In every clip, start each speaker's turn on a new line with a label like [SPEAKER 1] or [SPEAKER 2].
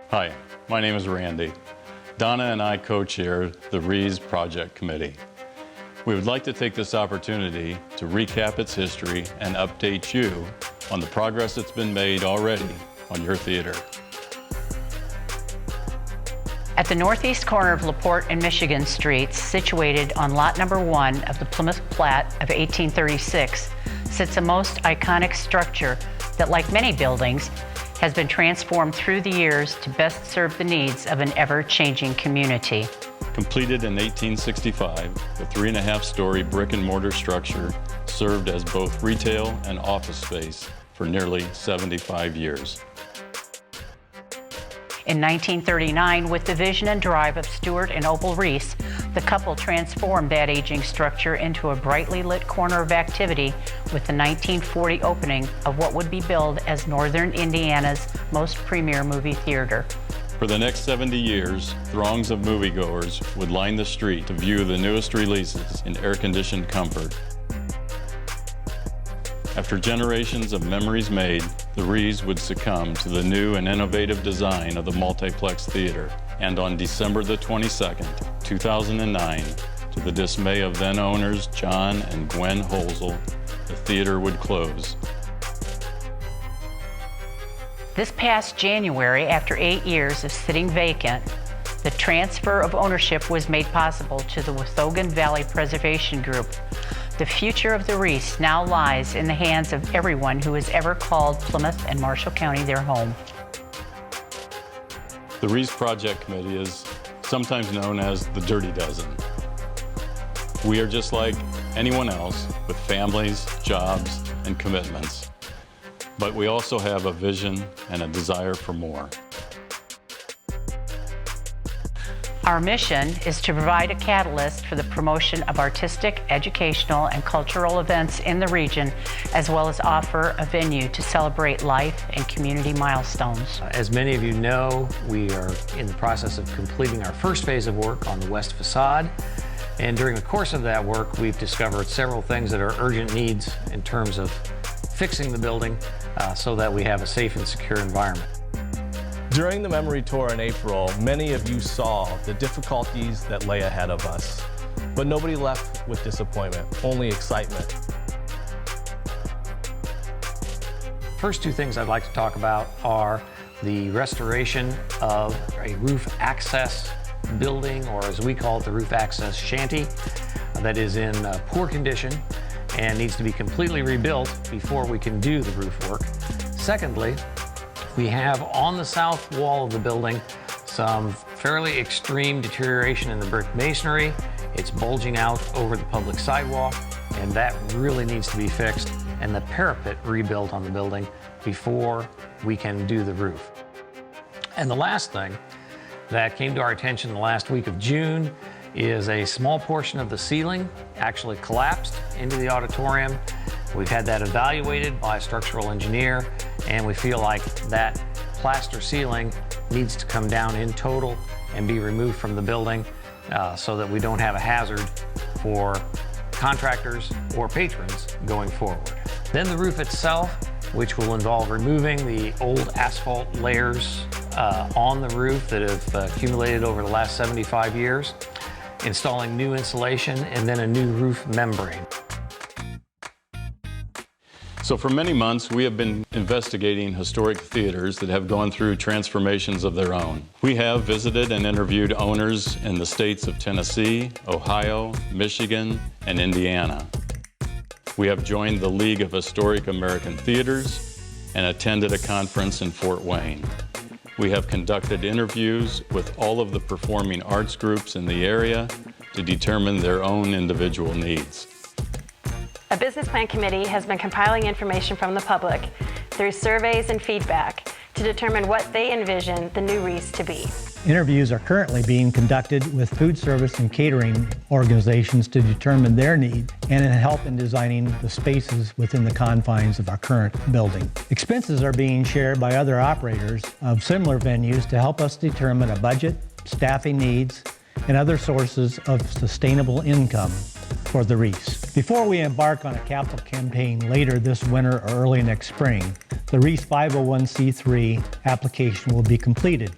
[SPEAKER 1] Hi, my name is Randy. Donna and I co-chair the Rees Project Committee. We would like to take this opportunity to recap its history and update you on the progress that's been made already on your theater.
[SPEAKER 2] At the northeast corner of LaPorte and Michigan Streets, situated on lot number 1 of the Plymouth Plat of 1836, sits a most iconic structure that, like many buildings, has been transformed through the years to best serve the needs of an ever-changing community.
[SPEAKER 1] Completed in 1865, the 3.5-story brick and mortar structure served as both retail and office space for nearly 75 years.
[SPEAKER 2] In 1939, with the vision and drive of Stuart and Opal Rees, the couple transformed that aging structure into a brightly lit corner of activity with the 1940 opening of what would be billed as Northern Indiana's most premier movie theater.
[SPEAKER 1] For the next 70 years, throngs of moviegoers would line the street to view the newest releases in air-conditioned comfort. After generations of memories made, the Rees would succumb to the new and innovative design of the multiplex theater. And on December the 22nd, 2009, to the dismay of then owners John and Gwen Holzel, the theater would close.
[SPEAKER 2] This past January, after 8 years of sitting vacant, the transfer of ownership was made possible to the Wautogan Valley Preservation Group. The future of the Rees now lies in the hands of everyone who has ever called Plymouth and Marshall County their home.
[SPEAKER 1] The Rees Project Committee is sometimes known as the Dirty Dozen. We are just like anyone else with families, jobs, and commitments. But we also have a vision and a desire for more.
[SPEAKER 2] Our mission is to provide a catalyst for the promotion of artistic, educational, and cultural events in the region, as well as offer a venue to celebrate life and community milestones.
[SPEAKER 3] As many of you know, we are in the process of completing our first phase of work on the west facade. And during the course of that work, we've discovered several things that are urgent needs in terms of fixing the building so that we have a safe and secure environment.
[SPEAKER 4] During the memory tour in April, many of you saw the difficulties that lay ahead of us, but nobody left with disappointment, only excitement.
[SPEAKER 3] First two things I'd like to talk about are the restoration of a roof access building, or as we call it, the roof access shanty, that is in poor condition and needs to be completely rebuilt before we can do the roof work. Secondly, we have on the south wall of the building some fairly extreme deterioration in the brick masonry. It's bulging out over the public sidewalk, and that really needs to be fixed, and the parapet rebuilt on the building before we can do the roof. And the last thing that came to our attention the last week of June is a small portion of the ceiling actually collapsed into the auditorium. We've had that evaluated by a structural engineer, and we feel like that plaster ceiling needs to come down in total and be removed from the building so that we don't have a hazard for contractors or patrons going forward. Then the roof itself, which will involve removing the old asphalt layers on the roof that have accumulated over the last 75 years, installing new insulation, and then a new roof membrane.
[SPEAKER 1] So for many months, we have been investigating historic theaters that have gone through transformations of their own. We have visited and interviewed owners in the states of Tennessee, Ohio, Michigan, and Indiana. We have joined the League of Historic American Theaters and attended a conference in Fort Wayne. We have conducted interviews with all of the performing arts groups in the area to determine their own individual needs.
[SPEAKER 5] A business plan committee has been compiling information from the public through surveys and feedback to determine what they envision the new Rees to be.
[SPEAKER 6] Interviews are currently being conducted with food service and catering organizations to determine their need and help in designing the spaces within the confines of our current building. Expenses are being shared by other operators of similar venues to help us determine a budget, staffing needs, and other sources of sustainable income. for the Rees. Before we embark on a capital campaign later this winter or early next spring, the Rees 501c3 application will be completed.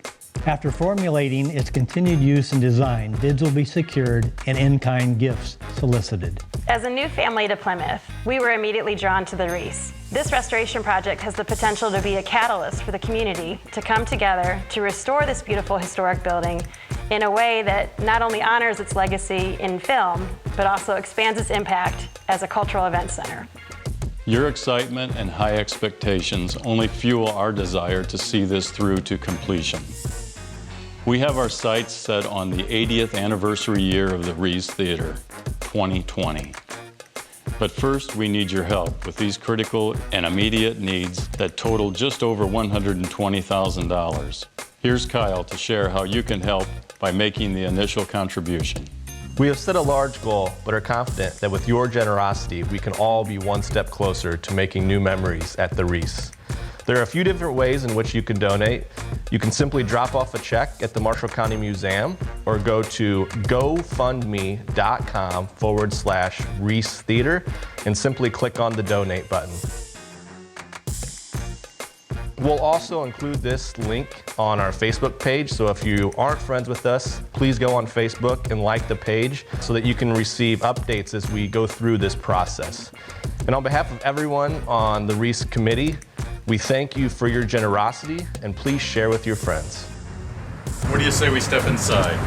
[SPEAKER 6] After formulating its continued use and design, bids will be secured and in-kind gifts solicited.
[SPEAKER 5] As a new family to Plymouth, we were immediately drawn to the Rees. This restoration project has the potential to be a catalyst for the community to come together to restore this beautiful historic building in a way that not only honors its legacy in film, but also expands its impact as a cultural event center.
[SPEAKER 1] Your excitement and high expectations only fuel our desire to see this through to completion. We have our sights set on the 80th anniversary year of the Rees Theater, 2020. But first, we need your help with these critical and immediate needs that total just over $120,000. Here's Kyle to share how you can help by making the initial contribution.
[SPEAKER 4] We have set a large goal, but are confident that with your generosity, we can all be one step closer to making new memories at the Rees. There are a few different ways in which you can donate. You can simply drop off a check at the Marshall County Museum or go to gofundme.com/Rees Theater and simply click on the donate button. We'll also include this link on our Facebook page, so if you aren't friends with us, please go on Facebook and like the page so that you can receive updates as we go through this process. And on behalf of everyone on the Rees Committee, we thank you for your generosity, and please share with your friends.
[SPEAKER 1] What do you say we step inside?